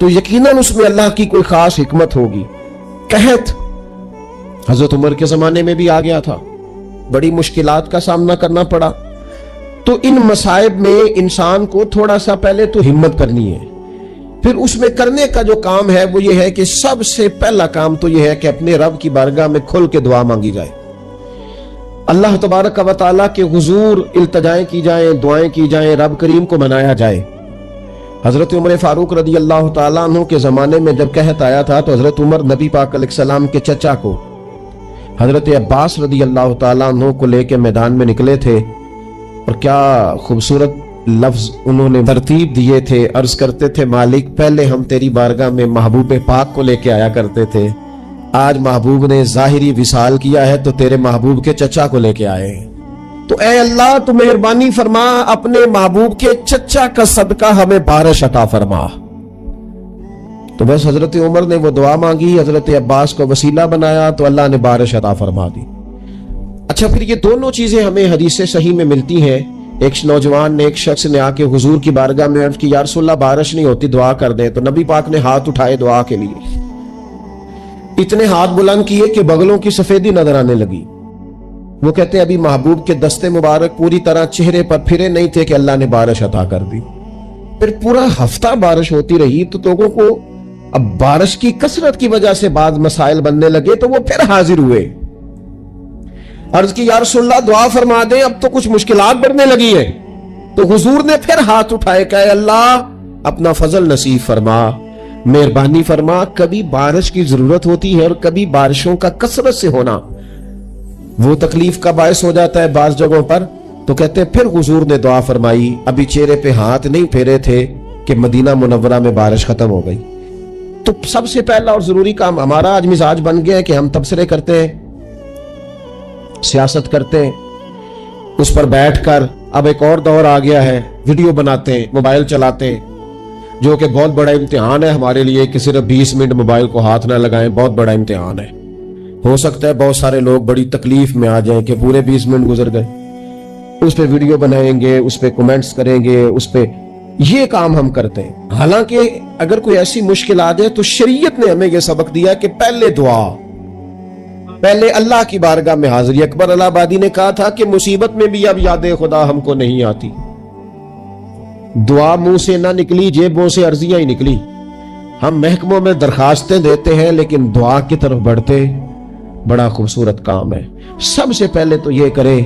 تو یقیناً اس میں اللہ کی کوئی خاص حکمت ہوگی۔ قحط حضرت عمر کے زمانے میں بھی آ گیا تھا، بڑی مشکلات کا سامنا کرنا پڑا۔ تو ان مصائب میں انسان کو تھوڑا سا پہلے تو ہمت کرنی ہے، پھر اس میں کرنے کا جو کام ہے وہ یہ ہے کہ سب سے پہلا کام تو یہ ہے کہ اپنے رب کی بارگاہ میں کھل کے دعا مانگی جائے، اللہ تبارک و تعالیٰ کے حضور التجائیں کی جائیں، دعائیں کی جائیں، رب کریم کو منایا جائے۔ حضرت عمر فاروق رضی اللہ تعالیٰ عنہ کے زمانے میں جب قحط آیا تھا تو حضرت عمر نبی پاک علیہ السلام کے چچا کو حضرت عباس رضی اللہ تعالیٰ عنہ کو لے کے میدان میں نکلے تھے، اور کیا خوبصورت لفظ انہوں نے ترتیب دیے تھے۔ عرض کرتے تھے مالک پہلے ہم تیری بارگاہ میں محبوب پاک کو لے کے آیا کرتے تھے، آج محبوب نے ظاہری وصال کیا ہے تو تیرے محبوب کے چچا کو لے کے آئے، تو اے اللہ تو مہربانی فرما اپنے محبوب کے چچا کا صدقہ ہمیں بارش عطا فرما۔ تو بس حضرت عمر نے وہ دعا مانگی، حضرت عباس کو وسیلہ بنایا تو اللہ نے بارش عطا فرما دی۔ اچھا پھر یہ دونوں چیزیں ہمیں حدیث صحیح میں ملتی ہیں۔ ایک نوجوان نے، ایک شخص نے آ کے حضور کی بارگاہ میں عرض کی یا رسول اللہ بارش نہیں ہوتی، دعا کر دیں، تو نبی پاک نے ہاتھ اٹھائے دعا کے لیے، اتنے ہاتھ بلند کیے کہ بغلوں کی سفیدی نظر آنے لگی۔ وہ کہتے ہیں ابھی محبوب کے دستے مبارک پوری طرح چہرے پر پھرے نہیں تھے کہ اللہ نے بارش عطا کر دی۔ پھر پورا ہفتہ بارش ہوتی رہی تو لوگوں کو اب بارش کی کثرت کی وجہ سے بعض مسائل بننے لگے، تو وہ پھر حاضر ہوئے، عرض کی یا رسول اللہ دعا فرما دیں، اب تو کچھ مشکلات بڑھنے لگی ہے۔ تو حضور نے پھر ہاتھ اٹھائے کہ اے اللہ اپنا فضل نصیب فرما، مہربانی فرما، کبھی بارش کی ضرورت ہوتی ہے اور کبھی بارشوں کا کثرت سے ہونا وہ تکلیف کا باعث ہو جاتا ہے بعض جگہوں پر۔ تو کہتے ہیں پھر حضور نے دعا فرمائی، ابھی چہرے پہ ہاتھ نہیں پھیرے تھے کہ مدینہ منورہ میں بارش ختم ہو گئی۔ تو سب سے پہلا اور ضروری کام ہمارا آج مزاج بن گیا ہے کہ ہم تبصرے کرتے ہیں، سیاست کرتے ہیں، اس پر بیٹھ کر اب ایک اور دور آ گیا ہے، ویڈیو بناتے ہیں، موبائل چلاتے ہیں، جو کہ بہت بڑا امتحان ہے ہمارے لیے کہ صرف 20 منٹ موبائل کو ہاتھ نہ لگائیں، بہت بڑا امتحان ہے۔ ہو سکتا ہے بہت سارے لوگ بڑی تکلیف میں آ جائیں کہ پورے 20 منٹ گزر گئے، اس پہ ویڈیو بنائیں گے، اس پہ کومنٹس کریں گے، اس پہ یہ کام ہم کرتے ہیں۔ حالانکہ اگر کوئی ایسی مشکل آ جائے تو شریعت نے ہمیں یہ سبق دیا کہ پہلے دعا، پہلے اللہ کی بارگاہ میں حاضری۔ اکبر الہ آبادی نے کہا تھا کہ مصیبت میں بھی اب یاد خدا ہم کو نہیں آتی، دعا منہ سے نہ نکلی، جیبوں سے عرضیاں ہی نکلی۔ ہم محکموں میں درخواستیں دیتے ہیں لیکن دعا کی طرف بڑھتے، بڑا خوبصورت کام ہے۔ سب سے پہلے تو یہ کرے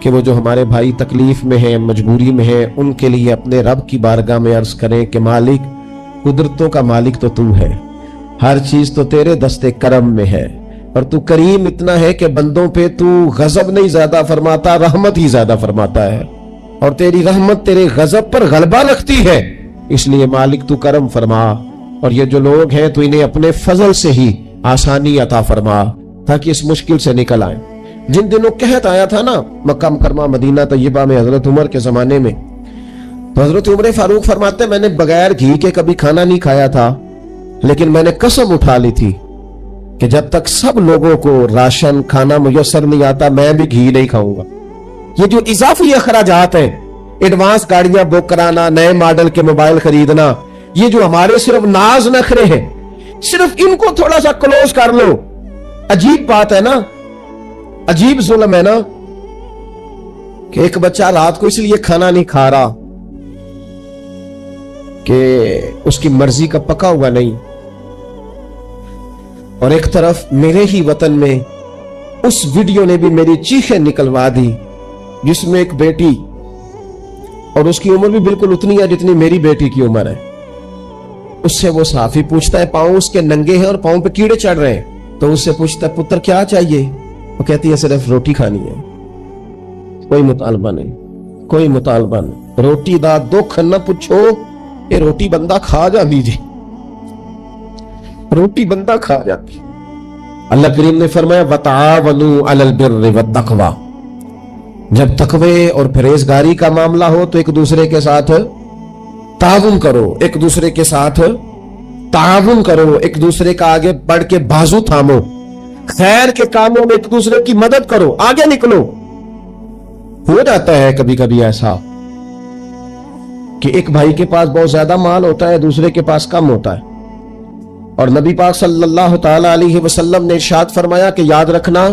کہ وہ جو ہمارے بھائی تکلیف میں ہیں، مجبوری میں ہیں، ان کے لیے اپنے رب کی بارگاہ میں عرض کریں کہ مالک، قدرتوں کا مالک تو تو ہے، ہر چیز تو تیرے دستے کرم میں ہے، اور تو کریم اتنا ہے کہ بندوں پہ تو غضب نہیں زیادہ فرماتا، رحمت ہی زیادہ فرماتا ہے، اور تیری رحمت تیرے غضب پر غلبہ رکھتی ہے، اس لیے مالک تو کرم فرما، اور یہ جو لوگ ہیں تو انہیں اپنے فضل سے ہی آسانی عطا فرما تاکہ اس مشکل سے نکل آئیں۔ جن دنوں قحط آیا تھا نا مکہ مکرمہ مدینہ طیبہ میں حضرت عمر کے زمانے میں، تو حضرت عمر فاروق فرماتے ہیں میں نے بغیر گھی کے کبھی کھانا نہیں کھایا تھا، لیکن میں نے قسم اٹھا لی تھی کہ جب تک سب لوگوں کو راشن کھانا میسر نہیں آتا میں بھی گھی نہیں کھاؤں گا۔ یہ جو اضافی اخراجات ہیں، ایڈوانس گاڑیاں بک کرانا، نئے ماڈل کے موبائل خریدنا، یہ جو ہمارے صرف ناز نخرے ہیں، صرف ان کو تھوڑا سا کلوز کر لو۔ عجیب بات ہے نا، عجیب ظلم ہے نا کہ ایک بچہ رات کو اس لیے کھانا نہیں کھا رہا کہ اس کی مرضی کا پکا ہوا نہیں، اور ایک طرف میرے ہی وطن میں اس ویڈیو نے بھی میری چیخیں نکلوا دی جس میں ایک بیٹی، اور اس کی عمر بھی بالکل اتنی ہے جتنی میری بیٹی کی عمر ہے، اس سے وہ صحافی پوچھتا ہے پاؤں اس کے ننگے ہیں اور پاؤں پہ کیڑے چڑھ رہے ہیں، تو اس سے پوچھتا ہے پتر کیا چاہیے؟ وہ کہتی ہے صرف روٹی کھانی ہے، کوئی مطالبہ نہیں، کوئی مطالبہ نہیں، روٹی دا دکھ نہ پوچھو، یہ روٹی بندہ کھا جا دیجیے، روٹی بندہ کھا جاتی۔ اللہ کریم نے فرمایا وَتَعَاوَنُوا عَلَى الْبِرِّ وَالتَّقْوَى، جب تقوی اور پرہیزگاری کا معاملہ ہو تو ایک دوسرے کے ساتھ تعاون کرو، ایک دوسرے کے ساتھ تعاون کرو، ایک دوسرے کا آگے بڑھ کے بازو تھامو، خیر کے کاموں میں ایک دوسرے کی مدد کرو، آگے نکلو۔ ہو جاتا ہے کبھی کبھی ایسا کہ ایک بھائی کے پاس بہت زیادہ مال ہوتا ہے، دوسرے کے پاس کم ہوتا ہے، اور نبی پاک صلی اللہ تعالی علیہ وسلم نے ارشاد فرمایا کہ یاد رکھنا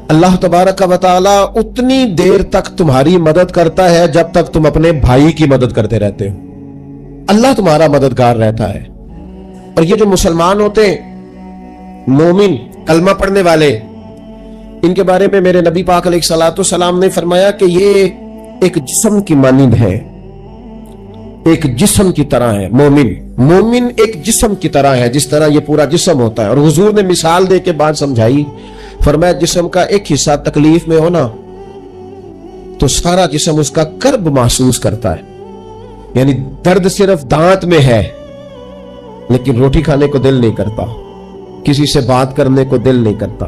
اللہ تبارک و تعالی اتنی دیر تک تمہاری مدد کرتا ہے جب تک تم اپنے بھائی کی مدد کرتے رہتے ہو۔ اللہ تمہارا مددگار رہتا ہے۔ اور یہ جو مسلمان ہوتے ہیں، مومن، کلمہ پڑھنے والے، ان کے بارے میں میرے نبی پاک علیہ الصلوۃ والسلام نے فرمایا کہ یہ ایک جسم کی مانند ہے، ایک جسم کی طرح ہے۔ مومن ایک جسم کی طرح ہے، جس طرح یہ پورا جسم ہوتا ہے۔ اور حضور نے مثال دے کے بات سمجھائی، فرمایا جسم کا ایک حصہ تکلیف میں ہونا تو سارا جسم اس کا کرب محسوس کرتا ہے، یعنی درد صرف دانت میں ہے لیکن روٹی کھانے کو دل نہیں کرتا، کسی سے بات کرنے کو دل نہیں کرتا،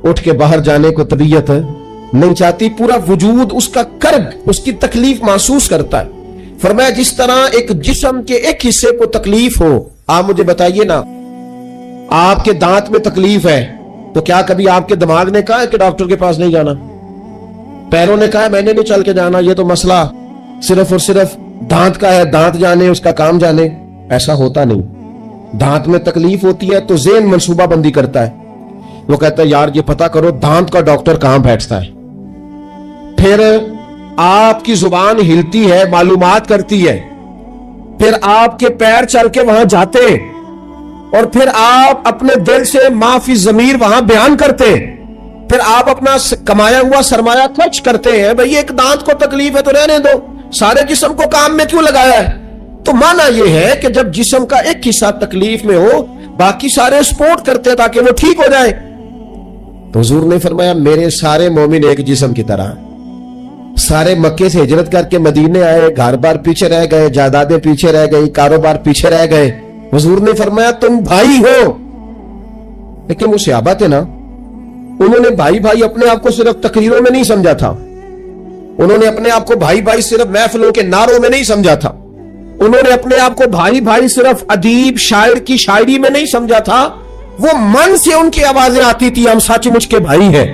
اٹھ کے باہر جانے کو طبیعت نہیں چاہتی، پورا وجود اس کا کرب، اس کی تکلیف محسوس کرتا ہے۔ فرمایا جس طرح ایک جسم کے ایک حصے کو تکلیف ہو، آپ مجھے بتائیے نا، آپ کے دانت میں تکلیف ہے تو کیا کبھی آپ کے دماغ نے کہا ہے کہ ڈاکٹر کے پاس نہیں جانا؟ پیروں نے کہا ہے میں نے نہیں چل کے جانا، یہ تو مسئلہ صرف اور صرف دانت کا ہے، دانت جانے، اس کا کام جانے؟ ایسا ہوتا نہیں۔ دانت میں تکلیف ہوتی ہے تو ذہن منصوبہ بندی کرتا ہے، وہ کہتا ہے یار یہ پتا کرو دانت کا ڈاکٹر کہاں بیٹھتا ہے۔ پھر آپ کی زبان ہلتی ہے، معلومات کرتی ہے، پھر آپ کے پیر چل کے وہاں جاتے، اور پھر آپ اپنے دل سے ما فی ضمیر وہاں بیان کرتے، پھر آپ اپنا کمایا ہوا سرمایہ خرچ کرتے ہیں۔ بھئی ایک دانت کو تکلیف ہے تو رہنے دو، سارے جسم کو کام میں کیوں لگایا ہے؟ تو معنی یہ ہے کہ جب جسم کا ایک حصہ تکلیف میں ہو، باقی سارے سپورٹ کرتے تاکہ وہ ٹھیک ہو جائے۔ تو حضور نے فرمایا میرے سارے مومن ایک جسم کی طرح، سارے مکے سے ہجرت کر کے مدینے آئے، گھر بار پیچھے رہ گئے، جائیدادیں پیچھے رہ گئی، کاروبار پیچھے رہ گئے، حضور نے فرمایا تم بھائی ہو۔ لیکن وہ صحابہ تھے نا، انہوں نے بھائی بھائی اپنے آپ کو صرف تقریروں میں نہیں سمجھا تھا، انہوں نے اپنے آپ کو بھائی بھائی صرف محفلوں کے نعروں میں نہیں سمجھا تھا، انہوں نے اپنے آپ کو بھائی بھائی صرف ادیب شاعر کی شاعری میں نہیں سمجھا تھا، وہ من سے ان کی آوازیں آتی تھی ہم سچ مچ کے بھائی ہیں،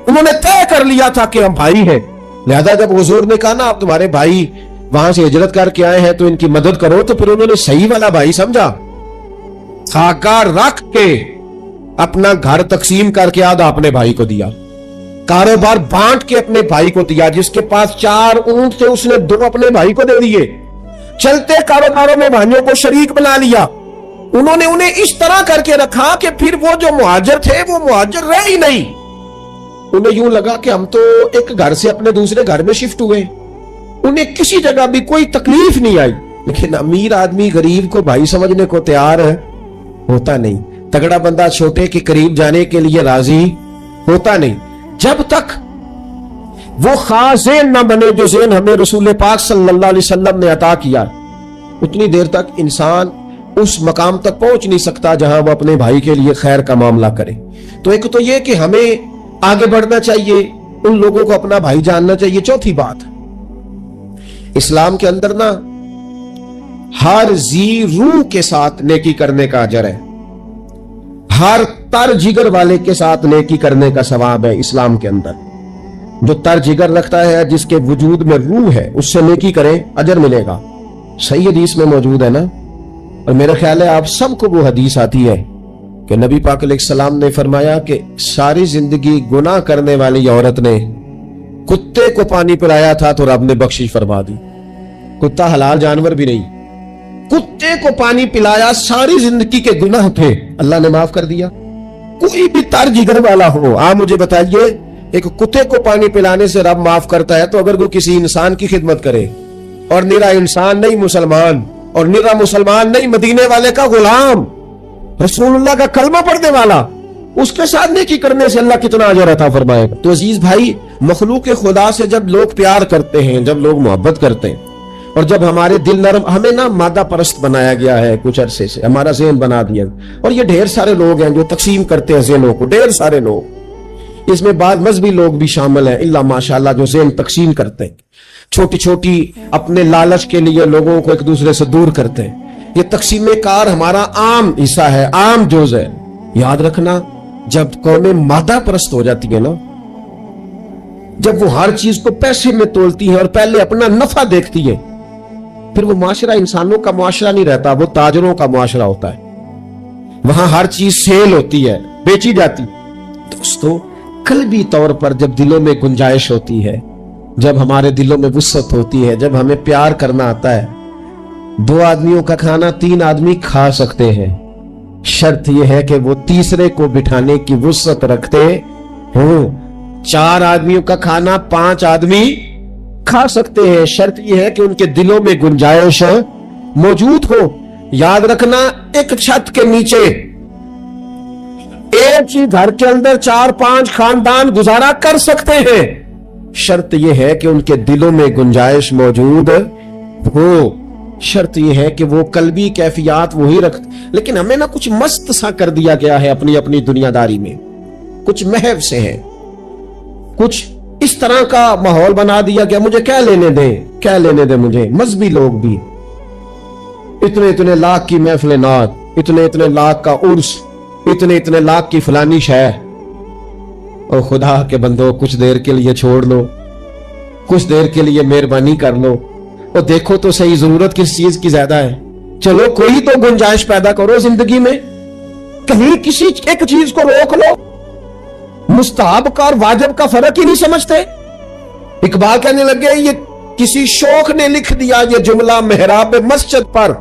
انہوں نے طے کر لیا تھا کہ ہم بھائی ہیں۔ لہذا جب حضور نے کہا نا آپ تمہارے بھائی وہاں سے ہجرت کر کے آئے ہیں تو ان کی مدد کرو، تو پھر انہوں نے صحیح والا بھائی سمجھا، خاکہ رکھ کے اپنا گھر تقسیم کر کے آدھا اپنے بھائی کو دیا، کاروبار بانٹ کے اپنے بھائی کو دیا، جس کے پاس 4 اونٹ تھے اس نے 2 اپنے بھائی کو دے دیے، چلتے کاروباروں میں بھائیوں کو شریک بنا لیا۔ انہوں نے انہیں اس طرح کر کے رکھا کہ پھر وہ جو مہاجر تھے وہ مہاجر رہ ہی نہیں، انہیں یوں لگا کہ ہم تو ایک گھر سے اپنے دوسرے گھر میں شفٹ ہوئے، انہیں کسی جگہ بھی کوئی تکلیف نہیں آئی۔ لیکن امیر آدمی غریب کو بھائی سمجھنے کو تیار ہوتا نہیں، تگڑا بندہ چھوٹے کے قریب جانے کے لیے راضی ہوتا نہیں، جب تک وہ خاص ذہن نہ بنے جو ذہن ہمیں رسول پاک صلی اللہ علیہ وسلم نے عطا کیا، اتنی دیر تک انسان اس مقام تک پہنچ نہیں سکتا جہاں وہ اپنے بھائی کے لیے خیر کا معاملہ کرے۔ تو ایک تو یہ کہ ہمیں آگے بڑھنا چاہیے، ان لوگوں کو اپنا بھائی جاننا چاہیے۔ چوتھی بات، اسلام کے اندر نا ہر ذی روح کے ساتھ نیکی کرنے کا اجر ہے، ہر تر جگر والے کے ساتھ نیکی کرنے کا ثواب ہے۔ اسلام کے اندر جو تر جگر رکھتا ہے، جس کے وجود میں روح ہے، اس سے نیکی کریں اجر ملے گا، صحیح حدیث میں موجود ہے نا۔ اور میرا خیال ہے آپ سب کو وہ حدیث آتی ہے کہ نبی پاک علیہ السلام نے فرمایا کہ ساری زندگی گناہ کرنے والی عورت نے کتے کو پانی پلایا تھا تو رب نے بخشش فرما دی۔ کتا حلال جانور بھی نہیں، کتے کو پانی پلایا، ساری زندگی کے گناہ تھے، اللہ نے معاف کر دیا۔ کوئی بھی تر جگر والا ہو، آپ مجھے بتائیے ایک کتے کو پانی پلانے سے رب معاف کرتا ہے، تو اگر کوئی کسی انسان کی خدمت کرے، اور نرا انسان نہیں مسلمان، اور نرا مسلمان نہیں مدینے والے کا غلام، رسول اللہ کا کلمہ پڑھنے والا، اس کے ساتھ نیکی کرنے سے اللہ کتنا اجر عطا فرمائے گا۔ تو عزیز بھائی، مخلوق خدا سے جب لوگ پیار کرتے ہیں، جب لوگ محبت کرتے ہیں، اور جب ہمارے دل نرم، ہمیں نا مادہ پرست بنایا گیا ہے کچھ عرصے سے، ہمارا ذہن بنا دیا، اور یہ ڈھیر سارے لوگ ہیں جو تقسیم کرتے ہیں ذہنوں کو، ڈھیر سارے لوگ، اس میں بعض مذہبی لوگ بھی شامل ہیں اللہ ماشاءاللہ، جو ذہن تقسیم کرتے ہیں، چھوٹی چھوٹی اپنے لالچ کے لیے لوگوں کو ایک دوسرے سے دور کرتے ہیں۔ یہ تقسیم کار ہمارا عام حصہ ہے، عام جوز ہے۔ یاد رکھنا، جب قومیں مادہ پرست ہو جاتی ہیں نا، جب وہ ہر چیز کو پیسے میں تولتی ہے اور پہلے اپنا نفع دیکھتی ہے، پھر وہ معاشرہ انسانوں کا معاشرہ نہیں رہتا، وہ تاجروں کا معاشرہ ہوتا ہے۔ وہاں ہر چیز سیل ہوتی ہے، بیچی جاتی۔ دوستو، قلبی طور پر جب دلوں میں گنجائش ہوتی ہے، جب ہمارے دلوں میں وسعت ہوتی ہے، جب ہمیں پیار کرنا آتا ہے، 2 آدمیوں کا کھانا 3 آدمی کھا سکتے ہیں، شرط یہ ہے کہ وہ تیسرے کو بٹھانے کی وسعت رکھتے ہوں۔ 4 آدمیوں کا کھانا 5 آدمی کھا سکتے ہیں، شرط یہ ہے کہ ان کے دلوں میں گنجائش موجود ہو۔ یاد رکھنا، ایک چھت کے نیچے ایک ہی گھر کے اندر 4-5 خاندان گزارا کر سکتے ہیں، شرط یہ ہے کہ ان کے دلوں میں گنجائش موجود ہو۔ شرط یہ ہے کہ وہ قلبی کیفیات وہی رکھتے۔ لیکن ہمیں نہ کچھ مست سا کر دیا گیا ہے اپنی اپنی دنیا داری میں، کچھ محو سے ہے، کچھ اس طرح کا ماحول بنا دیا گیا، مجھے کیا لینے دیں، کیا لینے دیں مجھے۔ مذہبی لوگ بھی اتنے لاکھ کی محفل نعت، اتنے لاکھ کا عرس، اتنے لاکھ کی فلانی شے، اور خدا کے بندو کچھ دیر کے لیے چھوڑ لو، کچھ دیر کے لیے مہربانی کر لو، اور دیکھو تو صحیح ضرورت کس چیز کی زیادہ ہے۔ چلو کوئی تو گنجائش پیدا کرو زندگی میں، کہیں کسی ایک چیز کو روک لو۔ مستحب کا اور واجب کا فرق ہی نہیں سمجھتے۔ اقبال کہنے لگے، یہ کسی شوخ نے لکھ دیا یہ جملہ محراب مسجد پر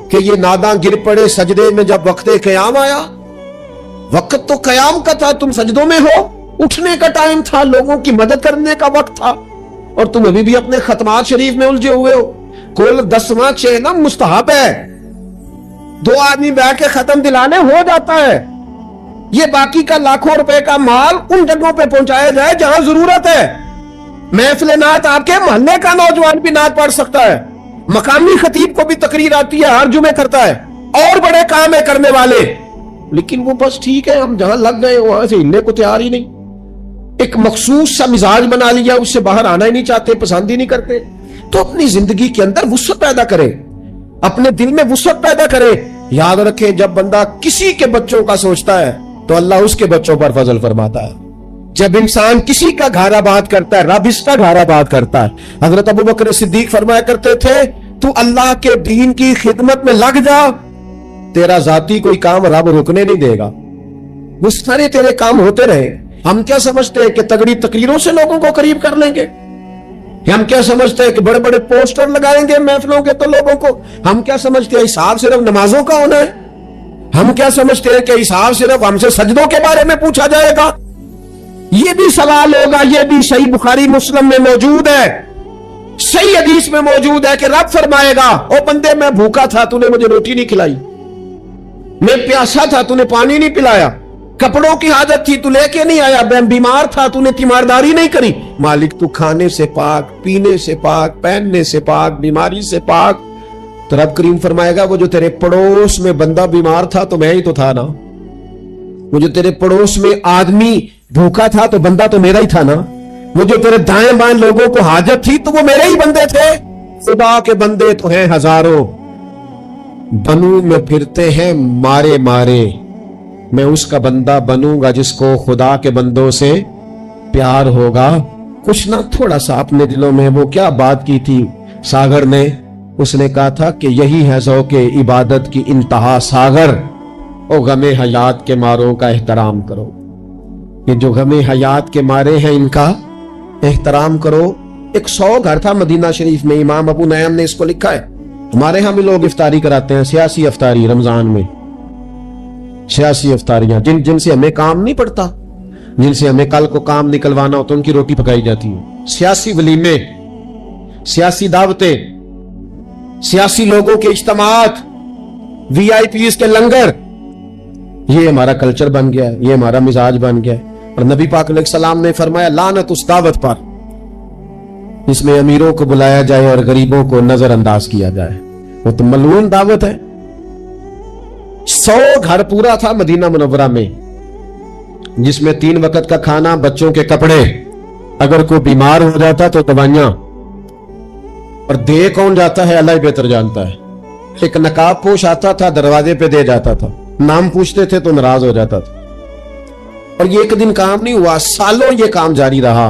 کہ یہ ناداں گر پڑے سجدے میں جب وقت قیام آیا۔ وقت تو قیام کا تھا، تم سجدوں میں ہو، اٹھنے کا ٹائم تھا، لوگوں کی مدد کرنے کا وقت تھا، اور تم ابھی بھی اپنے ختمات شریف میں الجھے ہوئے ہو۔ کل 10واں چہنا مستحب ہے، 2 آدمی بیٹھ کے ختم دلانے ہو جاتا ہے۔ یہ باقی کا لاکھوں روپے کا مال ان جگہوں پہ پہنچایا جائے جہاں ضرورت ہے۔ محفل نعت آپ کے محلے کا نوجوان بھی نعت پڑھ سکتا ہے، مقامی خطیب کو بھی تقریر آتی ہے، ہر جمعے کرتا ہے، اور بڑے کام ہے کرنے والے، لیکن وہ بس ٹھیک ہے، ہم جہاں لگ گئے وہاں سے ہلنے کو تیار ہی نہیں۔ ایک مخصوص سا مزاج بنا لیا، اس سے باہر آنا ہی نہیں چاہتے، پسند ہی نہیں کرتے۔ تو اپنی زندگی کے اندر وسعت پیدا کرے، اپنے دل میں وسعت پیدا کرے۔ یاد رکھے، جب بندہ کسی کے بچوں کا سوچتا ہے تو اللہ اس کے بچوں پر فضل فرماتا ہے۔ جب انسان کسی کا گھر آباد کرتا ہے، رب اس کا گھر آباد کرتا ہے۔ حضرت ابوبکر صدیق فرمایا کرتے تھے، تو اللہ کے دین کی خدمت میں لگ جا، تیرا ذاتی کوئی کام رب رکنے نہیں دے گا، وہ سارے تیرے کام ہوتے رہے۔ ہم کیا سمجھتے ہیں کہ تگڑی تقریروں سے لوگوں کو قریب کر لیں گے؟ ہم کیا سمجھتے ہیں کہ بڑے بڑے پوسٹر لگائیں گے محفلوں کے تو لوگوں کو؟ ہم کیا سمجھتے ہیں حساب صرف نمازوں کا ہونا ہے؟ ہم کیا سمجھتے ہیں کہ حساب صرف ہم سے سجدوں کے بارے میں پوچھا جائے گا؟ یہ بھی سوال ہوگا، یہ بھی صحیح بخاری مسلم میں موجود ہے، صحیح حدیث میں موجود ہے کہ رب فرمائے گا، او بندے میں بھوکا تھا تو نے مجھے روٹی نہیں کھلائی، میں پیاسا تھا تو نے پانی نہیں پلایا، کپڑوں کی حاجت تھی تو لے کے نہیں آیا، میں بیمار تھا تو نے تیمارداری نہیں کری۔ مالک تو کھانے سے پاک، پینے سے پاک، پہننے سے پاک، بیماری سے پاک۔ تو رب کریم فرمائے گا، وہ جو تیرے پڑوس میں بندہ بیمار تھا تو میں ہی تو تھا نا، وہ جو تیرے پڑوس میں آدمی بھوکا تھا تو بندہ تو میرا ہی تھا نا، وہ جو تیرے دائیں بائیں لوگوں کو حاجت تھی تو وہ میرے ہی بندے تھے۔ خدا کے بندے تو ہیں ہزاروں، بنوں میں پھرتے ہیں مارے مارے، میں اس کا بندہ بنوں گا جس کو خدا کے بندوں سے پیار ہوگا۔ کچھ نہ تھوڑا سا اپنے دلوں میں وہ کیا بات کی تھی ساگر نے، اس نے کہا تھا کہ یہی ہے ذوق عبادت کی انتہا ساگر، او غم حیات کے ماروں کا احترام کرو۔ یہ جو غم حیات کے مارے ہیں ان کا احترام کرو۔ ایک 100 گھر تھا مدینہ شریف میں، امام ابو نعیم نے اس کو لکھا ہے۔ ہمارے ہاں بھی لوگ افطاری کراتے ہیں، سیاسی افطاری رمضان میں، سیاسی افطاریاں جن سے ہمیں کام نہیں پڑتا، جن سے ہمیں کل کو کام نکلوانا ہوتا، ان کی روٹی پکائی جاتی ہے۔ سیاسی ولیمے، سیاسی دعوتیں، سیاسی لوگوں کے اجتماعات، وی آئی پیز کے لنگر، یہ ہمارا کلچر بن گیا ہے، یہ ہمارا مزاج بن گیا ہے۔ اور نبی پاک علیہ السلام نے فرمایا، لعنت اس دعوت پر جس میں امیروں کو بلایا جائے اور غریبوں کو نظر انداز کیا جائے، وہ تو ملعون دعوت ہے۔ 100 گھر پورا تھا مدینہ منورہ میں، جس میں 3 وقت کا کھانا، بچوں کے کپڑے، اگر کوئی بیمار ہو جاتا تو دوائیاں، اور دے کون جاتا ہے اللہ ہی بہتر جانتا ہے۔ ایک نقاب پوش آتا تھا، دروازے پہ دے جاتا تھا، نام پوچھتے تھے تو ناراض ہو جاتا تھا۔ اور یہ ایک دن کام نہیں ہوا، سالوں یہ کام جاری رہا۔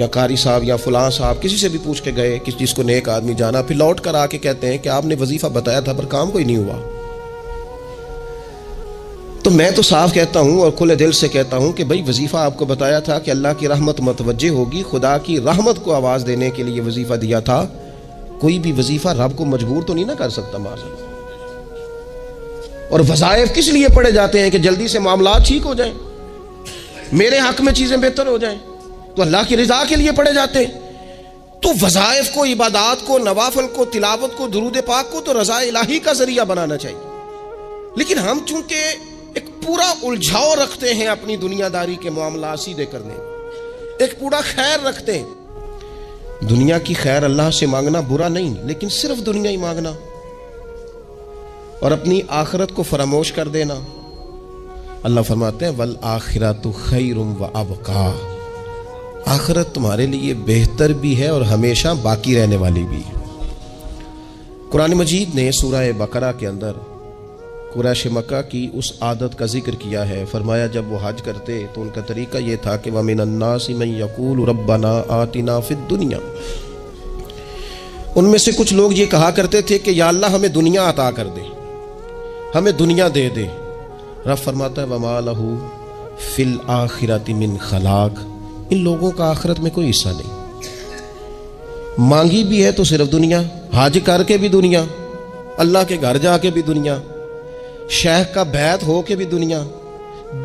یا قاری صاحب یا فلاں صاحب کسی سے بھی پوچھ کے گئے کہ جس کو نیک آدمی جانا، پھر لوٹ کر آ کے کہتے ہیں کہ آپ نے وظیفہ بتایا تھا پر کام کوئی نہیں ہوا. تو میں تو صاف کہتا ہوں اور کھلے دل سے کہتا ہوں کہ بھائی وظیفہ آپ کو بتایا تھا کہ اللہ کی رحمت متوجہ ہوگی، خدا کی رحمت کو آواز دینے کے لیے وظیفہ دیا تھا. کوئی بھی وظیفہ رب کو مجبور تو نہیں نہ کر سکتا معاذ. اور وظائف کس لیے پڑھے جاتے ہیں کہ جلدی سے معاملات ٹھیک ہو جائیں، میرے حق میں چیزیں بہتر ہو جائیں، تو اللہ کی رضا کے لیے پڑھے جاتے ہیں. تو وظائف کو، عبادات کو، نوافل کو، تلاوت کو، درود پاک کو تو رضا الہی کا ذریعہ بنانا چاہیے. لیکن ہم چونکہ ایک پورا الجھاؤ رکھتے ہیں اپنی دنیا داری کے معاملات سیدھے کرنے میں، ایک پورا خیر رکھتے ہیں. دنیا کی خیر اللہ سے مانگنا برا نہیں، لیکن صرف دنیا ہی مانگنا اور اپنی آخرت کو فراموش کر دینا. اللہ فرماتے ہیں والآخرۃ خیر وابقیٰ، آخرت تمہارے لیے بہتر بھی ہے اور ہمیشہ باقی رہنے والی بھی. قرآن مجید نے سورہ بقرہ کے اندر قریش مکہ کی اس عادت کا ذکر کیا ہے. فرمایا جب وہ حج کرتے تو ان کا طریقہ یہ تھا کہ وَمِنَ النَّاسِ مَن يَقُولُ رَبَّنَا آتِنَا فِي الدُّنْيَا، ان میں سے کچھ لوگ یہ کہا کرتے تھے کہ یا اللہ ہمیں دنیا عطا کر دے، ہمیں دنیا دے دے. رب فرماتا ہے وَمَا لَهُ فِي الْآخِرَةِ مِنْ خَلَاقٍ، ان لوگوں کا آخرت میں کوئی حصہ نہیں. مانگی بھی ہے تو صرف دنیا، حج کر کے بھی دنیا، اللہ کے گھر جا کے بھی دنیا، شیخ کا بیعت ہو کے بھی دنیا،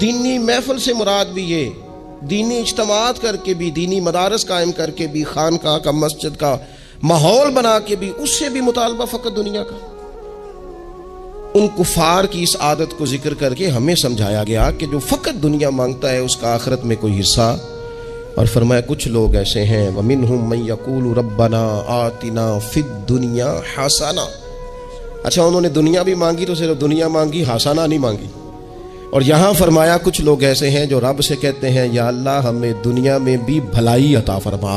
دینی محفل سے مراد بھی یہ، دینی اجتماعات کر کے بھی، دینی مدارس قائم کر کے بھی، خانقاہ کا، مسجد کا ماحول بنا کے بھی، اس سے بھی مطالبہ فقط دنیا کا. ان کفار کی اس عادت کو ذکر کر کے ہمیں سمجھایا گیا کہ جو فقط دنیا مانگتا ہے اس کا آخرت میں کوئی حصہ. اور فرمایا کچھ لوگ ایسے ہیں وَمِنْهُمْ مَنْ يَقُولُ رَبَّنَا آتِنَا فِي الدُّنْيَا حَسَنَةً. اچھا انہوں نے دنیا بھی مانگی تو صرف دنیا مانگی، حسنہ نہیں مانگی. اور یہاں فرمایا کچھ لوگ ایسے ہیں جو رب سے کہتے ہیں یا اللہ ہمیں دنیا میں بھی بھلائی عطا فرما،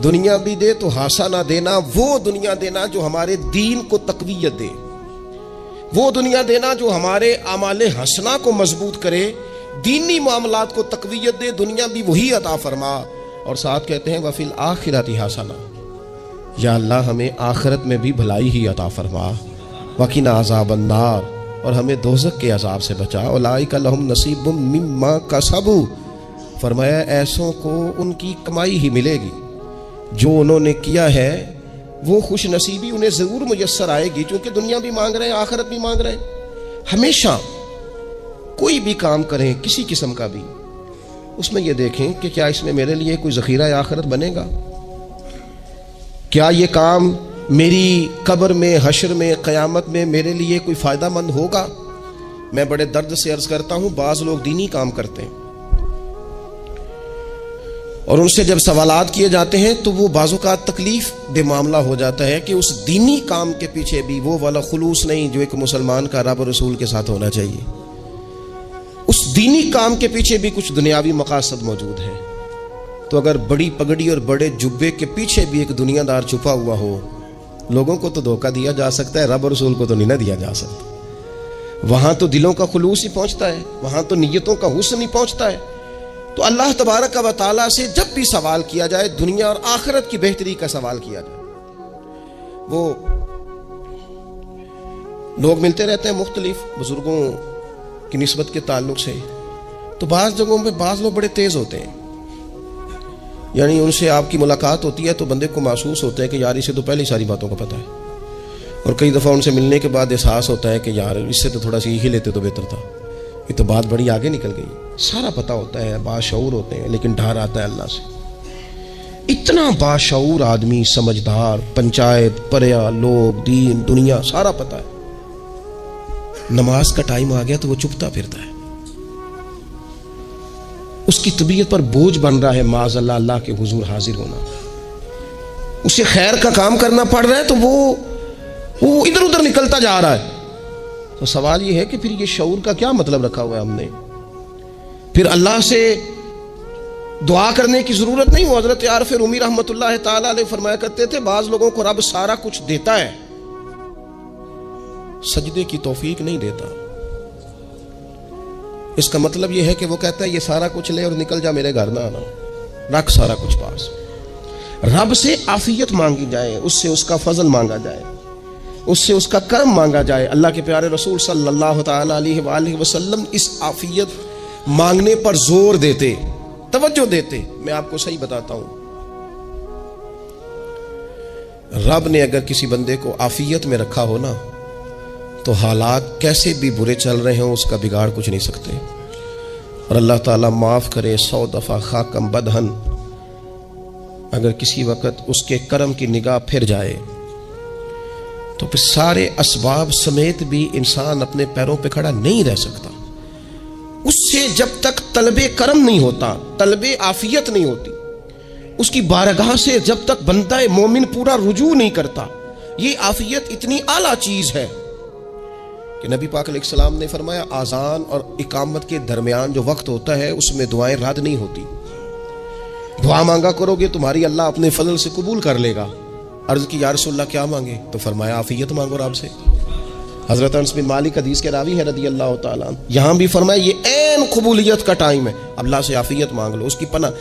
دنیا بھی دے تو حسنہ دینا، وہ دنیا دینا جو ہمارے دین کو تقویت دے، وہ دنیا دینا جو ہمارے اعمال حسنہ کو مضبوط کرے، دینی معاملات کو تقویت دے، دنیا بھی وہی عطا فرما. اور ساتھ کہتے ہیں وَفِي الْآخِرَةِ حَسَنَةً، یا اللہ ہمیں آخرت میں بھی بھلائی ہی عطا فرما. وَقِنَا عَذَابَ النَّارِ، اور ہمیں دوزخ کے عذاب سے بچا. اولئک لہم نصیب مما کسبوا، فرمایا ایسوں کو ان کی کمائی ہی ملے گی، جو انہوں نے کیا ہے وہ خوش نصیبی انہیں ضرور میسر آئے گی. چونکہ دنیا بھی مانگ رہے ہیں، آخرت بھی مانگ رہے ہیں. ہمیشہ کوئی بھی کام کریں کسی قسم کا بھی، اس میں یہ دیکھیں کہ کیا اس میں میرے لیے کوئی ذخیرہ آخرت بنے گا، کیا یہ کام میری قبر میں، حشر میں، قیامت میں میرے لیے کوئی فائدہ مند ہوگا. میں بڑے درد سے عرض کرتا ہوں بعض لوگ دینی کام کرتے ہیں اور ان سے جب سوالات کیے جاتے ہیں تو وہ بعض اوقات تکلیف دہ معاملہ ہو جاتا ہے کہ اس دینی کام کے پیچھے بھی وہ والا خلوص نہیں جو ایک مسلمان کا رب و رسول کے ساتھ ہونا چاہیے. اس دینی کام کے پیچھے بھی کچھ دنیاوی مقاصد موجود ہیں. تو اگر بڑی پگڑی اور بڑے جبے کے پیچھے بھی ایک دنیا دار چھپا ہوا ہو، لوگوں کو تو دھوکہ دیا جا سکتا ہے، رب اور رسول کو تو نہیں نہ دیا جا سکتا. وہاں تو دلوں کا خلوص ہی پہنچتا ہے، وہاں تو نیتوں کا حسن ہی پہنچتا ہے. تو اللہ تبارک و تعالیٰ سے جب بھی سوال کیا جائے دنیا اور آخرت کی بہتری کا سوال کیا جائے. وہ لوگ ملتے رہتے ہیں مختلف بزرگوں کی نسبت کے تعلق سے، تو بعض جگہوں پہ بعض لوگ بڑے تیز ہوتے ہیں، یعنی ان سے آپ کی ملاقات ہوتی ہے تو بندے کو محسوس ہوتا ہے کہ یار اسے تو پہلے ساری باتوں کا پتہ ہے. اور کئی دفعہ ان سے ملنے کے بعد احساس ہوتا ہے کہ یار اس سے تو تھوڑا سا ہی لیتے تو بہتر تھا، یہ تو بات بڑی آگے نکل گئی. سارا پتہ ہوتا ہے، باشعور ہوتے ہیں، لیکن ڈر آتا ہے اللہ سے. اتنا باشعور آدمی، سمجھدار، پنچایت، پریا، لوگ، دین، دنیا سارا پتہ ہے، نماز کا ٹائم آ گیا تو وہ چپتا پھرتا ہے. اس کی طبیعت پر بوجھ بن رہا ہے معاذ اللہ اللہ کے حضور حاضر ہونا. اسے خیر کا کام کرنا پڑ رہا ہے تو وہ ادھر ادھر نکلتا جا رہا ہے. تو سوال یہ ہے کہ پھر یہ شعور کا کیا مطلب رکھا ہوا ہے ہم نے؟ پھر اللہ سے دعا کرنے کی ضرورت نہیں. وہ حضرت عارف رومی رحمۃ اللہ تعالی علیہ فرمایا کرتے تھے بعض لوگوں کو رب سارا کچھ دیتا ہے، سجدے کی توفیق نہیں دیتا. اس کا مطلب یہ ہے کہ وہ کہتا ہے یہ سارا کچھ لے اور نکل جا، میرے گھر نہ آنا. رکھ سارا کچھ پاس. رب سے عافیت مانگی جائے, اس سے اس کا فضل مانگا جائے, اس سے اس کا کرم مانگا جائے. اللہ کے پیارے رسول صلی اللہ تعالی علیہ وآلہ وسلم اس عافیت مانگنے پر زور دیتے, توجہ دیتے. میں آپ کو صحیح بتاتا ہوں, رب نے اگر کسی بندے کو عافیت میں رکھا ہو نا, تو حالات کیسے بھی برے چل رہے ہوں اس کا بگاڑ کچھ نہیں سکتے. اور اللہ تعالیٰ معاف کرے 100 دفعہ خاکم بدہن, اگر کسی وقت اس کے کرم کی نگاہ پھر جائے تو پھر سارے اسباب سمیت بھی انسان اپنے پیروں پہ کھڑا نہیں رہ سکتا. اس سے جب تک طلب کرم نہیں ہوتا, طلب عافیت نہیں ہوتی, اس کی بارگاہ سے جب تک بندہ مومن پورا رجوع نہیں کرتا, یہ عافیت اتنی اعلیٰ چیز ہے کہ نبی پاک علیہ السلام نے فرمایا آذان اور اقامت کے درمیان جو وقت ہوتا ہے اس میں دعائیں رد نہیں ہوتی. دعا مانگا کرو گے تمہاری اللہ اپنے فضل سے قبول کر لے گا. عرض کی یا رسول اللہ کیا مانگے؟ تو فرمایا عافیت مانگو رب سے. حضرت انس بن مالک حدیث کے راوی ہے رضی اللہ تعالیٰ عنہ, یہاں بھی فرمایا یہ عین قبولیت کا ٹائم ہے, اللہ سے عافیت مانگ لو, اس کی پناہ.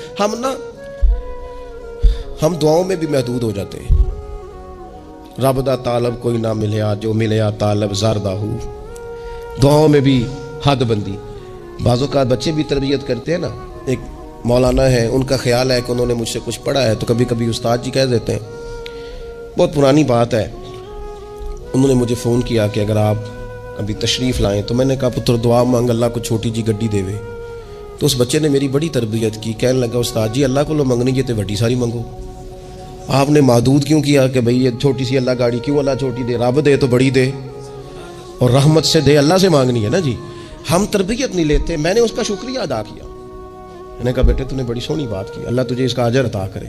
ہم دعاؤں میں بھی محدود ہو جاتے ہیں. رب دا طالب کوئی نہ ملیا, جو ملیا طالب زردہ ہو. دعاؤں میں بھی حد بندی. بعض اوقات بچے بھی تربیت کرتے ہیں نا, ایک مولانا ہے, ان کا خیال ہے کہ انہوں نے مجھ سے کچھ پڑھا ہے, تو کبھی کبھی استاد جی کہہ دیتے ہیں, بہت پرانی بات ہے, انہوں نے مجھے فون کیا کہ اگر آپ ابھی تشریف لائیں, تو میں نے کہا پتر دعا مانگ اللہ کو چھوٹی جی گڈی دے وے. تو اس بچے نے میری بڑی تربیت کی, کہنے لگا استاد جی اللہ کو لو منگنی جی تے وڈی ساری منگو. آپ نے محدود کیوں کیا کہ بھئی یہ چھوٹی سی اللہ گاڑی کیوں اللہ چھوٹی دے, رب دے تو بڑی دے, اور رحمت سے دے, اللہ سے مانگنی ہے نا جی. ہم تربیت نہیں لیتے. میں نے اس کا شکریہ ادا کیا, میں نے کہا بیٹے تو نے بڑی سونی بات کی, اللہ تجھے اس کا اجر عطا کرے,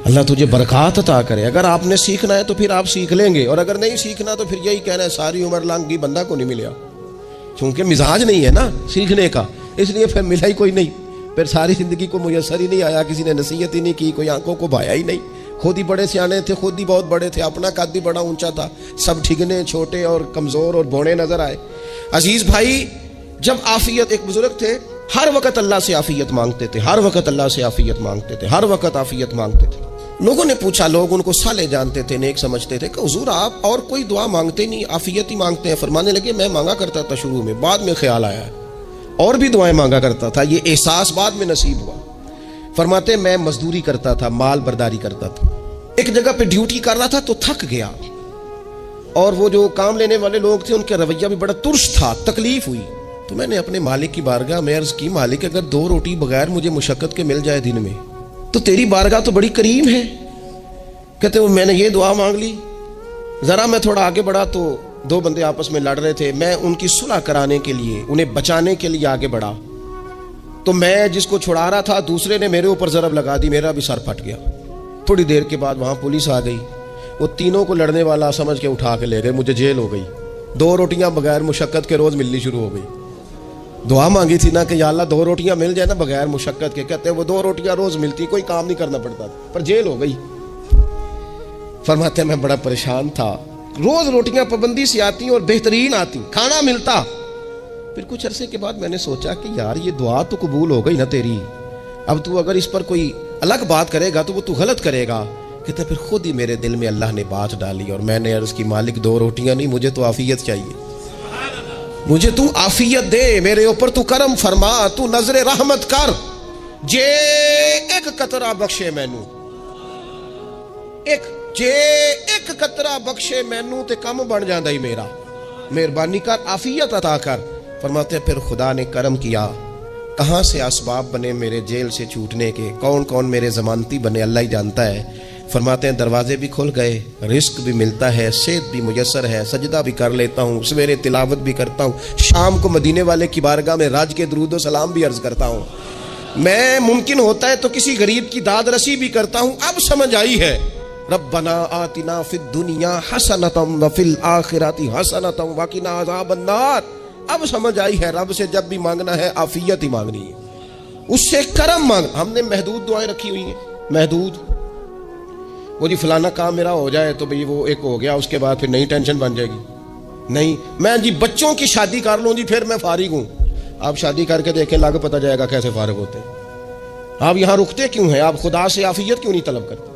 اللہ تجھے برکات عطا کرے. اگر آپ نے سیکھنا ہے تو پھر آپ سیکھ لیں گے, اور اگر نہیں سیکھنا تو پھر یہی کہنا ہے ساری عمر لانگی بندہ کو نہیں ملیا, چونکہ مزاج نہیں ہے نا سیکھنے کا, اس لیے پھر ملا ہی کوئی نہیں. پھر ساری زندگی کو میسر ہی نہیں آیا, کسی نے نصیحت ہی نہیں کی, کوئی آنکھوں کو بھایا ہی نہیں. خود ہی بڑے سیانے تھے, خود ہی بہت بڑے تھے, اپنا قد بھی بڑا اونچا تھا, سب ٹھگنے چھوٹے اور کمزور اور بوڑے نظر آئے. عزیز بھائی, جب عافیت, ایک بزرگ تھے ہر وقت اللہ سے عافیت مانگتے تھے, ہر وقت اللہ سے عافیت مانگتے تھے, ہر وقت عافیت مانگتے تھے. لوگوں نے پوچھا, لوگ ان کو صالح جانتے تھے, نیک سمجھتے تھے, کہ حضور آپ اور کوئی دعا مانگتے نہیں, عافیت ہی مانگتے ہیں. فرمانے لگے میں مانگا کرتا تھا شروع میں, بعد میں خیال آیا اور بھی دعائیں مانگا کرتا تھا, یہ احساس بعد میں نصیب ہوا. فرماتے میں مزدوری کرتا تھا, مال برداری کرتا تھا, ایک جگہ پہ ڈیوٹی کر رہا تھا تو تھک گیا, اور وہ جو کام لینے والے لوگ تھے ان کا رویہ بھی بڑا ترش تھا, تکلیف ہوئی. تو میں نے اپنے مالک کی بارگاہ میں عرض کی, مالک اگر 2 روٹی بغیر مجھے مشقت کے مل جائے دن میں تو تیری بارگاہ تو بڑی کریم ہے. کہتے وہ میں نے یہ دعا مانگ لی, ذرا میں تھوڑا آگے بڑھا تو 2 بندے آپس میں لڑ رہے تھے, میں ان کی صلح کرانے کے لیے, انہیں بچانے کے لیے آگے بڑھا, تو میں جس کو چھڑا رہا تھا دوسرے نے میرے اوپر ضرب لگا دی, میرا بھی سر پھٹ گیا. تھوڑی دیر کے بعد وہاں پولیس آ گئی, وہ تینوں کو لڑنے والا سمجھ کے اٹھا کے لے گئے, مجھے جیل ہو گئی. 2 روٹیاں بغیر مشقت کے روز ملنی شروع ہو گئی. دعا مانگی تھی نا کہ یا اللہ 2 روٹیاں مل جائے نا بغیر مشقت کے, کہتے وہ 2 روٹیاں روز ملتی, کوئی کام نہیں کرنا پڑتا, پر جیل ہو گئی. فرماتے میں بڑا پریشان تھا, روز روٹیاں پابندی سے آتی اور بہترین آتی, کھانا ملتا. پھر کچھ عرصے کے بعد میں نے سوچا کہ یار یہ دعا تو قبول ہو گئی نا تیری, اب تو اگر اس پر کوئی الگ بات کرے گا تو وہ تو غلط کرے گا. کہتے پھر خود ہی میرے دل میں اللہ نے بات ڈالی, اور میں نے عرض کی مالک 2 روٹیاں نہیں, مجھے تو عافیت چاہیے, مجھے تو عافیت دے, میرے اوپر تو کرم فرما, تو نظر رحمت کر, جے ایک قطرہ بخشے مینوں, جے ایک قطرہ بخشے مینوں تے کم بن جاندا ہی میرا, مہربانی کر عافیت عطا کر. فرماتے پھر خدا نے کرم کیا, کہاں سے اسباب بنے میرے جیل سے چھوٹنے کے, کون کون میرے ضمانتی بنے اللہ ہی جانتا ہے. فرماتے ہیں دروازے بھی کھل گئے, رزق بھی ملتا ہے, صحت بھی میسر ہے, سجدہ بھی کر لیتا ہوں, سویرے تلاوت بھی کرتا ہوں, شام کو مدینے والے کی بارگاہ میں راج کے درود و سلام بھی عرض کرتا ہوں, میں ممکن ہوتا ہے تو کسی غریب کی داد رسی بھی کرتا ہوں. اب سمجھ آئی ہے, ربنا آتنا فی الدنیا حسنۃ وفی الآخرۃ حسنۃ وقنا عذاب النار. اب سمجھ آئی ہے رب سے جب بھی مانگنا ہے عافیت ہی مانگنی ہے, اس سے کرم مانگ. ہم نے محدود دعائیں رکھی ہوئی ہیں, محدود, وہ جی فلانا کام میرا ہو جائے تو بھئی وہ ایک ہو گیا, اس کے بعد پھر نئی ٹینشن بن جائے گی. نہیں, میں جی بچوں کی شادی کر لوں جی پھر میں فارغ ہوں. آپ شادی کر کے دیکھیں, لاگو پتہ جائے گا کیسے فارغ ہوتے ہیں. آپ یہاں رکتے کیوں ہیں؟ آپ خدا سے عافیت کیوں نہیں طلب کرتے؟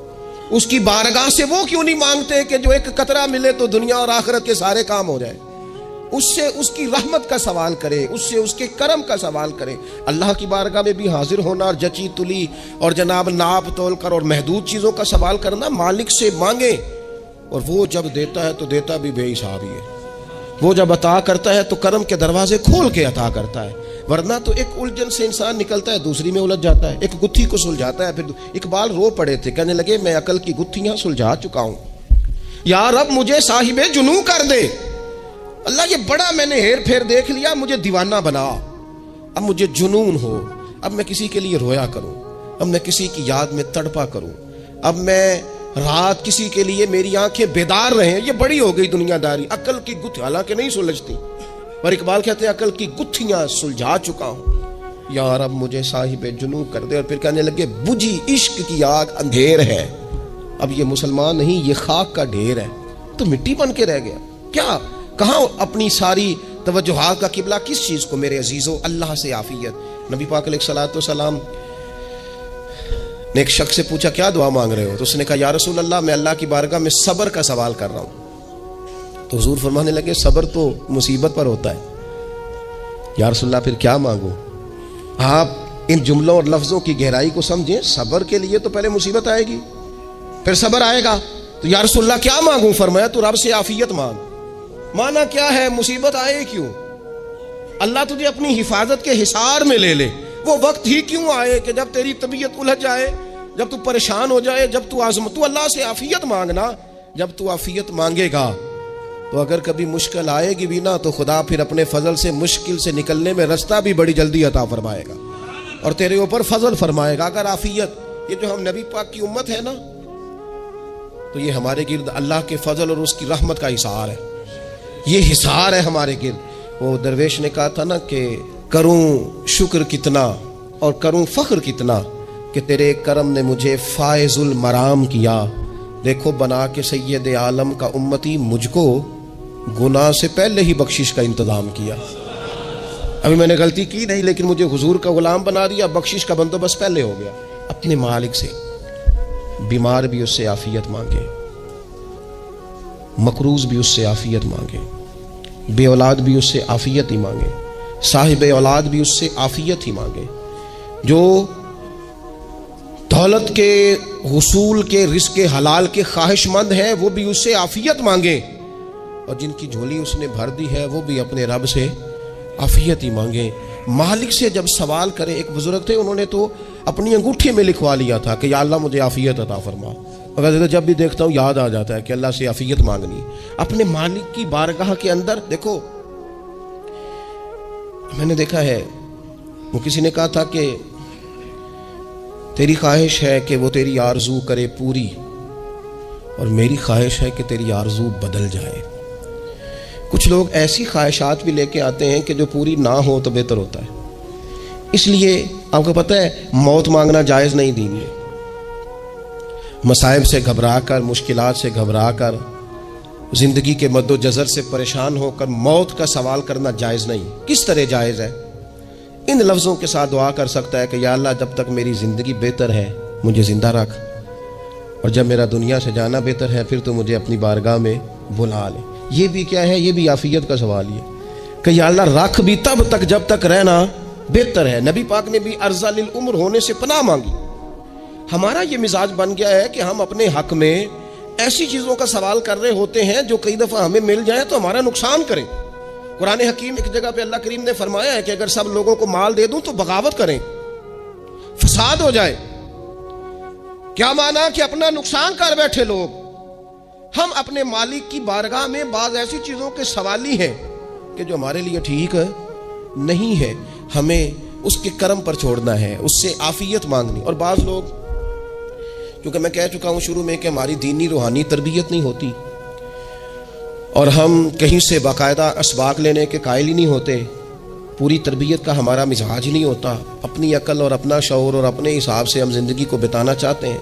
اس کی بارگاہ سے وہ کیوں نہیں مانگتے کہ جو ایک قطرہ ملے تو دنیا اور آخرت کے سارے کام ہو جائے؟ اس سے اس کی رحمت کا سوال کرے، اس سے اس کے کرم کا سوال کرے۔ اللہ کی بارگاہ میں بھی حاضر ہونا اور جچی تلی اور جناب ناپ تول کر اور محدود چیزوں کا سوال کرنا، مالک سے مانگے، اور وہ جب دیتا ہے تو دیتا بھی بے حساب ہی ہے۔ وہ جب عطا کرتا ہے تو کرم کے دروازے کھول کے عطا کرتا ہے، ورنہ تو ایک الجھن سے انسان نکلتا ہے، دوسری میں الجھ جاتا ہے، ایک گتھی کو سلجھاتا ہے۔ پھر اقبال رو پڑے تھے، کہنے لگے میں عقل کی گتھیاں سلجھا چکا ہوں، یا رب مجھے صاحب جنوں کر دے۔ اللہ یہ بڑا میں نے ہیر پھیر دیکھ لیا، مجھے دیوانہ بنا، اب مجھے جنون ہو، اب میں کسی کے لیے رویا کروں، اب میں کسی کی یاد میں تڑپا کروں، اب میں رات کسی کے لیے میری آنکھیں بیدار رہیں۔ یہ بڑی ہو گئی دنیا داری، عقل کی گتھی حالانکہ نہیں سلجھتی، پر اقبال کہتے ہیں عقل کی گتھیاں سلجھا چکا ہوں، یا رب مجھے صاحب جنوں کر دے۔ اور پھر کہنے لگے بجھی عشق کی آگ اندھیر ہے، اب یہ مسلمان نہیں، یہ خاک کا ڈھیر ہے، تو مٹی بن کے رہ گیا۔ کیا کہاں اپنی ساری توجہات کا قبلہ کس چیز کو؟ میرے عزیزو، اللہ سے عافیت۔ نبی پاک علیہ الصلوۃ والسلام نے ایک شخص سے پوچھا کیا دعا مانگ رہے ہو؟ تو اس نے کہا یا رسول اللہ میں اللہ کی بارگاہ میں صبر کا سوال کر رہا ہوں۔ تو حضور فرمانے لگے صبر تو مصیبت پر ہوتا ہے۔ یا رسول اللہ پھر کیا مانگوں؟ آپ ان جملوں اور لفظوں کی گہرائی کو سمجھیں، صبر کے لیے تو پہلے مصیبت آئے گی، پھر صبر آئے گا۔ تو یا رسول اللہ کیا مانگوں؟ فرمایا تو رب سے عافیت مانگ۔ مانا کیا ہے؟ مصیبت آئے کیوں؟ اللہ تجھے اپنی حفاظت کے حصار میں لے لے۔ وہ وقت ہی کیوں آئے کہ جب تیری طبیعت الجھ جائے، جب تو پریشان ہو جائے، جب تو تو اللہ سے عافیت مانگنا۔ جب تو عافیت مانگے گا تو اگر کبھی مشکل آئے گی بھی نا، تو خدا پھر اپنے فضل سے مشکل سے نکلنے میں رستہ بھی بڑی جلدی عطا فرمائے گا اور تیرے اوپر فضل فرمائے گا۔ اگر عافیت، یہ جو ہم نبی پاک کی امت ہے نا، تو یہ ہمارے گرد اللہ کے فضل اور اس کی رحمت کا حصار ہے، یہ حصار ہے ہمارے گرد۔ وہ درویش نے کہا تھا نا کہ کروں شکر کتنا اور کروں فخر کتنا کہ تیرے کرم نے مجھے فائز المرام کیا۔ دیکھو بنا کے سید عالم کا امتی مجھ کو گناہ سے پہلے ہی بخشش کا انتظام کیا۔ ابھی میں نے غلطی کی نہیں، لیکن مجھے حضور کا غلام بنا دیا، بخشش کا بندوبست پہلے ہو گیا۔ اپنے مالک سے بیمار بھی اس سے عافیت مانگے، مقروض بھی اس سے عافیت مانگے، بے اولاد بھی اس سے عافیت ہی مانگے، صاحب اولاد بھی اس سے عافیت ہی مانگے، جو دولت کے حصول کے رزق حلال کے خواہش مند ہیں وہ بھی اس سے عافیت مانگے، اور جن کی جھولی اس نے بھر دی ہے وہ بھی اپنے رب سے عافیت ہی مانگے۔ مالک سے جب سوال کرے، ایک بزرگ تھے انہوں نے تو اپنی انگوٹھی میں لکھوا لیا تھا کہ یا اللہ مجھے عافیت عطا فرما، مگر جب بھی دیکھتا ہوں یاد آ جاتا ہے کہ اللہ سے عافیت مانگنی اپنے مالک کی بارگاہ کے اندر۔ دیکھو میں نے دیکھا ہے، وہ کسی نے کہا تھا کہ تیری خواہش ہے کہ وہ تیری آرزو کرے پوری، اور میری خواہش ہے کہ تیری آرزو بدل جائے۔ کچھ لوگ ایسی خواہشات بھی لے کے آتے ہیں کہ جو پوری نہ ہو تو بہتر ہوتا ہے۔ اس لیے آپ کو پتہ ہے موت مانگنا جائز نہیں دین میں۔ مصائب سے گھبرا کر، مشکلات سے گھبرا کر، زندگی کے مد و جزر سے پریشان ہو کر موت کا سوال کرنا جائز نہیں۔ کس طرح جائز ہے؟ ان لفظوں کے ساتھ دعا کر سکتا ہے کہ یا اللہ جب تک میری زندگی بہتر ہے مجھے زندہ رکھ، اور جب میرا دنیا سے جانا بہتر ہے پھر تو مجھے اپنی بارگاہ میں بلا لے۔ یہ بھی کیا ہے؟ یہ بھی عافیت کا سوال ہے کہ یا اللہ رکھ بھی تب تک جب تک رہنا بہتر ہے۔ نبی پاک نے بھی ارذل العمر ہونے سے پناہ مانگی۔ ہمارا یہ مزاج بن گیا ہے کہ ہم اپنے حق میں ایسی چیزوں کا سوال کر رہے ہوتے ہیں جو کئی دفعہ ہمیں مل جائیں تو ہمارا نقصان کریں۔ قرآن حکیم ایک جگہ پہ اللہ کریم نے فرمایا ہے کہ اگر سب لوگوں کو مال دے دوں تو بغاوت کریں، فساد ہو جائے۔ کیا مانا؟ کہ اپنا نقصان کر بیٹھے لوگ۔ ہم اپنے مالک کی بارگاہ میں بعض ایسی چیزوں کے سوالی ہیں کہ جو ہمارے لیے ٹھیک نہیں ہے، ہمیں اس کے کرم پر چھوڑنا ہے، اس سے عافیت مانگنی۔ اور بعض لوگ، کیونکہ میں کہہ چکا ہوں شروع میں کہ ہماری دینی روحانی تربیت نہیں ہوتی، اور ہم کہیں سے باقاعدہ اسباق لینے کے قائل ہی نہیں ہوتے، پوری تربیت کا ہمارا مزاج ہی نہیں ہوتا، اپنی عقل اور اپنا شعور اور اپنے حساب سے ہم زندگی کو بتانا چاہتے ہیں۔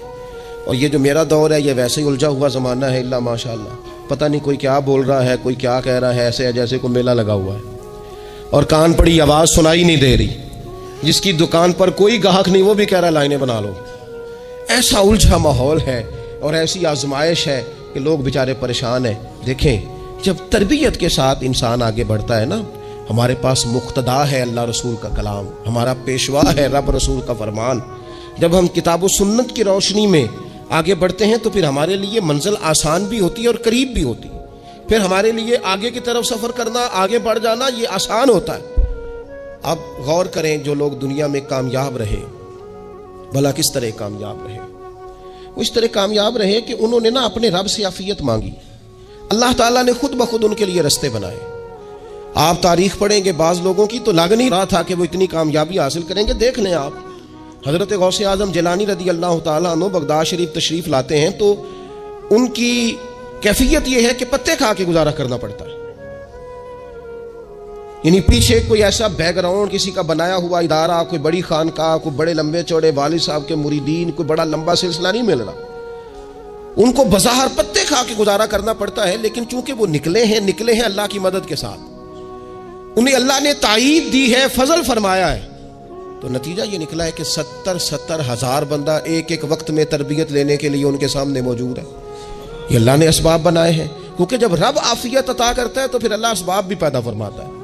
اور یہ جو میرا دور ہے یہ ویسے ہی الجھا ہوا زمانہ ہے، اللہ ماشاء اللہ، پتہ نہیں کوئی کیا بول رہا ہے، کوئی کیا کہہ رہا ہے، ایسے ہے جیسے کوئی میلہ لگا ہوا ہے اور کان پڑی آواز سنائی نہیں دے رہی۔ جس کی دکان پر کوئی گاہک نہیں وہ بھی کہہ رہا لائنیں بنا لو. ایسا الجھا ماحول ہے اور ایسی آزمائش ہے کہ لوگ بیچارے پریشان ہیں. دیکھیں جب تربیت کے ساتھ انسان آگے بڑھتا ہے نا، ہمارے پاس مقتدا ہے اللہ رسول کا کلام، ہمارا پیشوا ہے رب رسول کا فرمان. جب ہم کتاب و سنت کی روشنی میں آگے بڑھتے ہیں تو پھر ہمارے لیے منزل آسان بھی ہوتی ہے اور قریب بھی ہوتی ہے. پھر ہمارے لیے آگے کی طرف سفر کرنا، آگے بڑھ جانا یہ آسان ہوتا ہے. اب غور کریں جو لوگ دنیا میں کامیاب رہے، بھلا کس طرح کامیاب رہے؟ وہ اس طرح کامیاب رہے کہ انہوں نے نا اپنے رب سے عافیت مانگی. اللہ تعالیٰ نے خود بخود ان کے لیے رستے بنائے. آپ تاریخ پڑھیں گے بعض لوگوں کی تو لگ نہیں رہا تھا کہ وہ اتنی کامیابی حاصل کریں گے. دیکھ لیں آپ حضرت غوث اعظم جیلانی رضی اللہ تعالیٰ عنہ بغداد شریف تشریف لاتے ہیں تو ان کی کیفیت یہ ہے کہ پتے کھا کے گزارا کرنا پڑتا ہے. یعنی پیچھے کوئی ایسا بیک گراؤنڈ کسی کا بنایا ہوا ادارہ، کوئی بڑی خانقاہ، کوئی بڑے لمبے چوڑے والد صاحب کے مریدین، کوئی بڑا لمبا سلسلہ نہیں مل رہا. ان کو بظاہر پتے کھا کے گزارا کرنا پڑتا ہے، لیکن چونکہ وہ نکلے ہیں اللہ کی مدد کے ساتھ، انہیں اللہ نے تائید دی ہے، فضل فرمایا ہے، تو نتیجہ یہ نکلا ہے کہ 70 ہزار بندہ ایک ایک وقت میں تربیت لینے کے لیے ان کے سامنے موجود ہے. یہ اللہ نے اسباب بنائے ہیں، کیونکہ جب رب عافیت عطا کرتا ہے تو پھر اللہ اسباب بھی پیدا فرماتا ہے.